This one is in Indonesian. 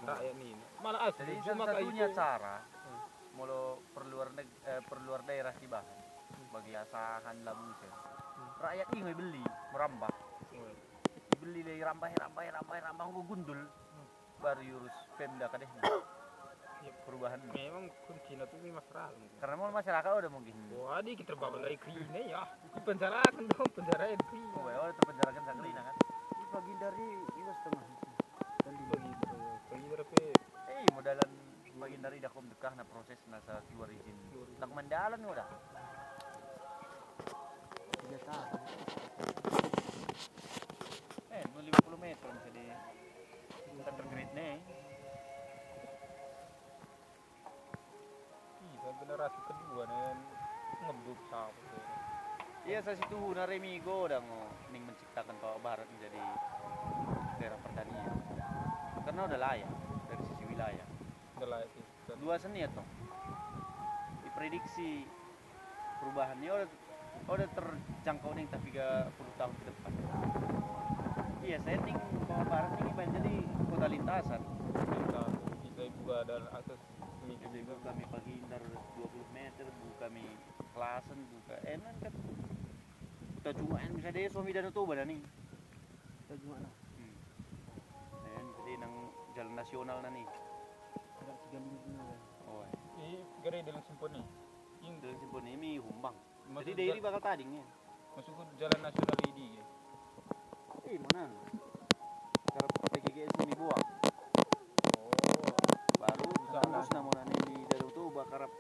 rakyat nih. Malah Jadi cuma satu-satunya itu. cara mulu perluar daerah Sibahan bagi asahan Labusen. Rakyat ini beli merambah. Beli dari rambah gundul. Baru urus Pemda kadeh. Perubahan. Memang kunci itu ini masalah. Karena mau masyarakat udah mungkin. Wah, di kita bawa lagi kini ya. Penjarakan dong, penjarain kini. Oh, ya udah terpenjarakan saklina kan. Pagi dari itu setengah. Bagi berapa? Modalan bagian dari dah dekah na proses nasa keluar izin. Tak mandalan udah. 3 tahun. 50 meter bisa di center grid nih. Iya, generasi kedua nih ngebuk sama. Iya, saya situ Naremigo udah mau menciptakan Papua Barat menjadi daerah pertanian. Karena udah layak dari sisi wilayah. Udah layak sih. Dua seni ya toh. Diprediksi perubahannya udah terjangkau nih tapi 30 tahun ke depan. Iya, setting Papua Barat ini banyak jadi kota lintasan. Kita juga ada akses Jadi kami pagi indar 20 meter, kami kelasan, buka enak kan. Kita cuma yang bisa deh suami dan itu badan nih. Kita gimana? Jadi nang jalan nasional nih. Ada 3 minggu ya. Oh, ini gede dalam simponi. ini dari simponi ini humbang. Masuk Jadi daerah bakal tadingnya. masuk ke jalan nasional ini. Mana? Karena PGGS ini buang. Oh, Baru bisa tembus namun ini di dalam tuh bakarap